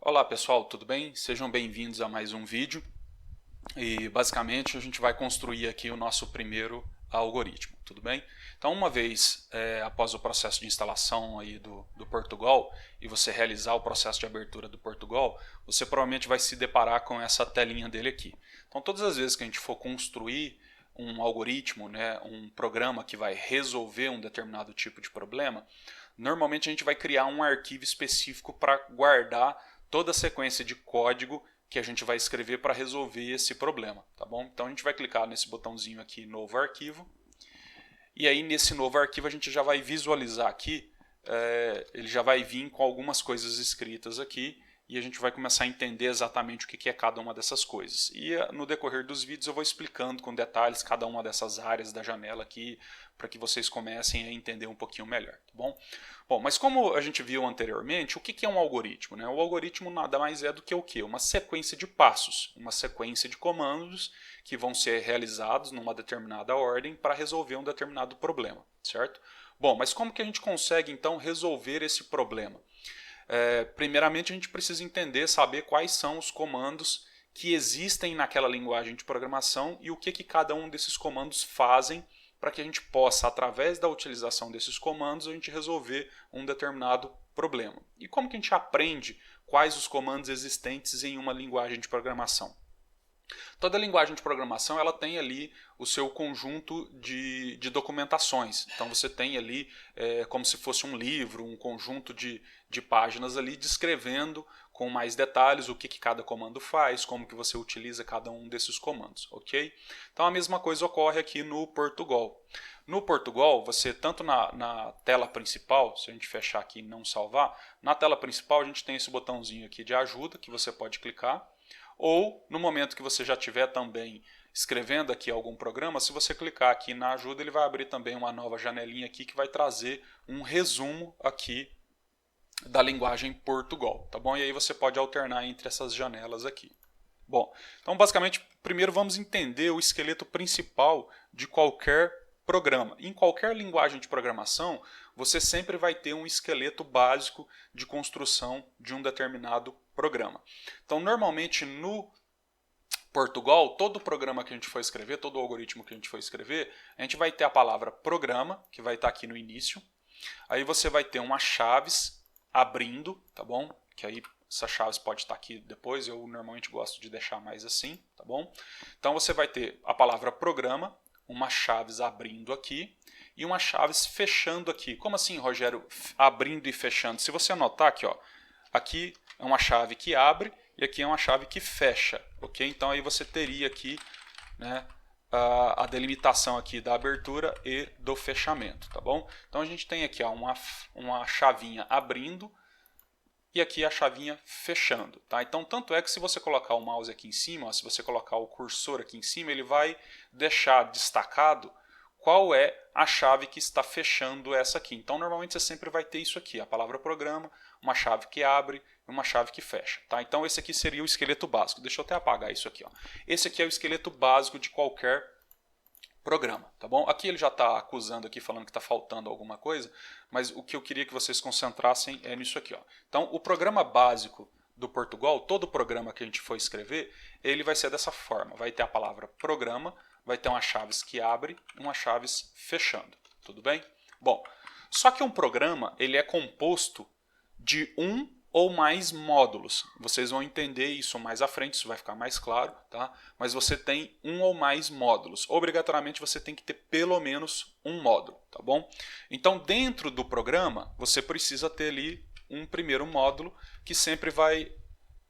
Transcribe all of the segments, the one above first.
Olá pessoal, tudo bem? Sejam bem-vindos a mais um vídeo e basicamente a gente vai construir aqui o nosso primeiro algoritmo, tudo bem? Então uma vez após o processo de instalação aí do Portugal e você realizar o processo de abertura do Portugal, você provavelmente vai se deparar com essa telinha dele aqui. Então todas as vezes que a gente for construir um algoritmo, né, um programa que vai resolver um determinado tipo de problema, normalmente a gente vai criar um arquivo específico para guardar toda a sequência de código que a gente vai escrever para resolver esse problema, tá bom? Então a gente vai clicar nesse botãozinho aqui, novo arquivo, e aí nesse novo arquivo a gente já vai visualizar aqui, ele já vai vir com algumas coisas escritas aqui, e a gente vai começar a entender exatamente o que é cada uma dessas coisas. E no decorrer dos vídeos eu vou explicando com detalhes cada uma dessas áreas da janela aqui, para que vocês comecem a entender um pouquinho melhor, tá bom? Bom, mas como a gente viu anteriormente, o que é um algoritmo, né? O algoritmo nada mais é do que o quê? Uma sequência de passos, uma sequência de comandos que vão ser realizados numa determinada ordem para resolver um determinado problema, certo? Bom, mas como que a gente consegue então resolver esse problema? Primeiramente a gente precisa entender, saber quais são os comandos que existem naquela linguagem de programação e o que cada um desses comandos fazem para que a gente possa, através da utilização desses comandos, a gente resolver um determinado problema. E como que a gente aprende quais os comandos existentes em uma linguagem de programação? Toda linguagem de programação ela tem ali o seu conjunto de documentações. Então você tem ali como se fosse um livro, um conjunto de páginas ali descrevendo com mais detalhes o que cada comando faz, como que você utiliza cada um desses comandos, ok? Então a mesma coisa ocorre aqui no Portugal. No Portugal, você tanto na tela principal, se a gente fechar aqui e não salvar, na tela principal a gente tem esse botãozinho aqui de ajuda que você pode clicar, ou no momento que você já estiver também escrevendo aqui algum programa, se você clicar aqui na ajuda, ele vai abrir também uma nova janelinha aqui que vai trazer um resumo aqui da linguagem Portugal, tá bom? E aí você pode alternar entre essas janelas aqui. Bom, então basicamente, primeiro vamos entender o esqueleto principal de qualquer programa. Em qualquer linguagem de programação, você sempre vai ter um esqueleto básico de construção de um determinado programa. Então, normalmente no Portugal, todo programa que a gente for escrever, todo algoritmo que a gente for escrever, a gente vai ter a palavra programa, que vai estar aqui no início. Aí você vai ter umas chaves abrindo, tá bom? Que aí essas chaves pode estar aqui depois, eu normalmente gosto de deixar mais assim, tá bom? Então você vai ter a palavra programa, umas chaves abrindo aqui e umas chaves fechando aqui. Como assim, Rogério, abrindo e fechando? Se você anotar aqui, ó, aqui é uma chave que abre e aqui é uma chave que fecha, ok? Então aí você teria aqui, né, a delimitação aqui da abertura e do fechamento, tá bom? Então a gente tem aqui ó, uma chavinha abrindo e aqui a chavinha fechando, tá? Então tanto é que se você colocar o mouse aqui em cima, ó, se você colocar o cursor aqui em cima, ele vai deixar destacado qual é a chave que está fechando essa aqui. Então normalmente você sempre vai ter isso aqui, a palavra programa, uma chave que abre e uma chave que fecha, tá? Então esse aqui seria o esqueleto básico. Deixa eu até apagar isso aqui, ó. Esse aqui é o esqueleto básico de qualquer programa, tá bom? Aqui ele já está acusando aqui, falando que está faltando alguma coisa, mas o que eu queria que vocês concentrassem é nisso aqui, ó. Então o programa básico do Portugal, todo programa que a gente for escrever, ele vai ser dessa forma. Vai ter a palavra programa, vai ter umas chaves que abre e umas chaves fechando, tudo bem? Bom, só que um programa ele é composto de um ou mais módulos. Vocês vão entender isso mais à frente, isso vai ficar mais claro, tá? Mas você tem um ou mais módulos. Obrigatoriamente você tem que ter pelo menos um módulo, tá bom? Então dentro do programa você precisa ter ali um primeiro módulo que sempre vai,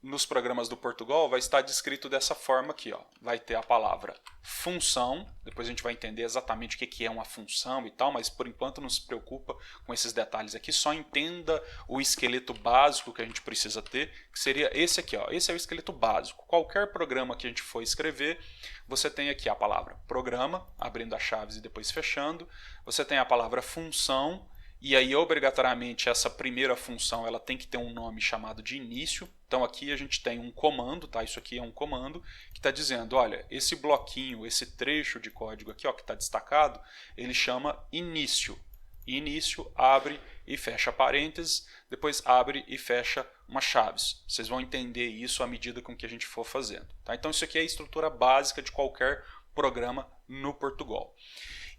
nos programas do Portugal, vai estar descrito dessa forma aqui, ó. Vai ter a palavra função, depois a gente vai entender exatamente o que é uma função e tal, mas por enquanto não se preocupa com esses detalhes aqui, só entenda o esqueleto básico que a gente precisa ter, que seria esse aqui, ó. Esse é o esqueleto básico. Qualquer programa que a gente for escrever, você tem aqui a palavra programa, abrindo as chaves e depois fechando, você tem a palavra função, e aí obrigatoriamente essa primeira função ela tem que ter um nome chamado de início. Então aqui a gente tem um comando, tá? Isso aqui é um comando que está dizendo, olha, esse bloquinho, esse trecho de código aqui, ó, que está destacado, ele chama início. início, abre e fecha parênteses, depois abre e fecha uma chaves. Vocês vão entender isso à medida com que a gente for fazendo. Tá? Então isso aqui é a estrutura básica de qualquer programa no Portugal.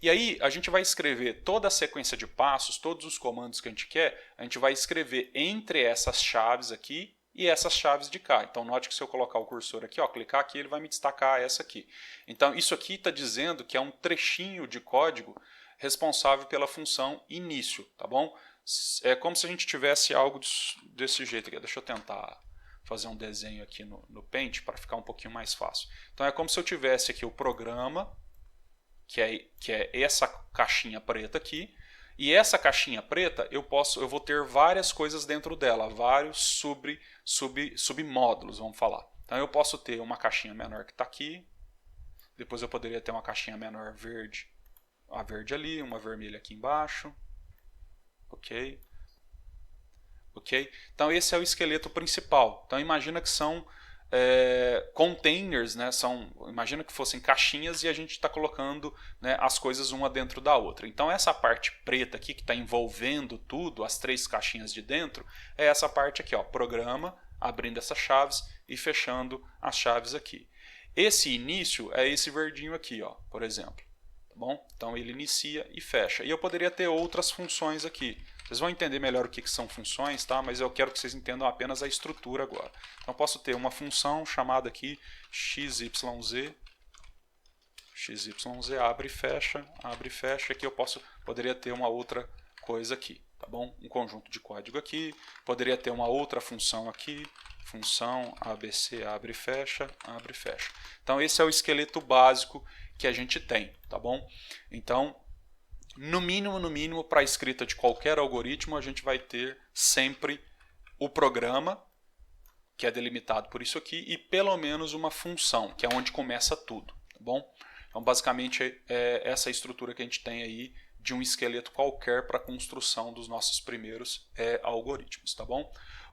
E aí a gente vai escrever toda a sequência de passos, todos os comandos que a gente quer, a gente vai escrever entre essas chaves aqui e essas chaves de cá. Então note que se eu colocar o cursor aqui, ó, clicar aqui, ele vai me destacar essa aqui. Então isso aqui está dizendo que é um trechinho de código responsável pela função início, tá bom? É como se a gente tivesse algo desse jeito aqui. Deixa eu tentar fazer um desenho aqui no Paint para ficar um pouquinho mais fácil. Então é como se eu tivesse aqui o programa, que é essa caixinha preta aqui, e essa caixinha preta eu vou ter várias coisas dentro dela, vários submódulos, vamos falar. Então eu posso ter uma caixinha menor que está aqui, depois eu poderia ter uma caixinha menor verde, a verde ali, uma vermelha aqui embaixo, ok? Então esse é o esqueleto principal. Então imagina que são containers, né? Imagina que fossem caixinhas e a gente está colocando, né, as coisas uma dentro da outra. Então essa parte preta aqui que está envolvendo tudo, as três caixinhas de dentro, é essa parte aqui, ó, programa, abrindo essas chaves e fechando as chaves aqui. Esse início é esse verdinho aqui, ó, por exemplo. Tá bom? Então ele inicia e fecha. E eu poderia ter outras funções aqui. Vocês vão entender melhor o que são funções, tá? Mas eu quero que vocês entendam apenas a estrutura agora. Então eu posso ter uma função chamada aqui XYZ, abre e fecha, aqui eu poderia ter uma outra coisa aqui, tá bom? Um conjunto de código aqui, poderia ter uma outra função aqui, função ABC abre e fecha, abre e fecha. Então esse é o esqueleto básico que a gente tem, tá bom? Então, no mínimo, para a escrita de qualquer algoritmo, a gente vai ter sempre o programa, que é delimitado por isso aqui, e pelo menos uma função, que é onde começa tudo, tá bom? Então, basicamente, é essa estrutura que a gente tem aí de um esqueleto qualquer para a construção dos nossos primeiros algoritmos, tá bom?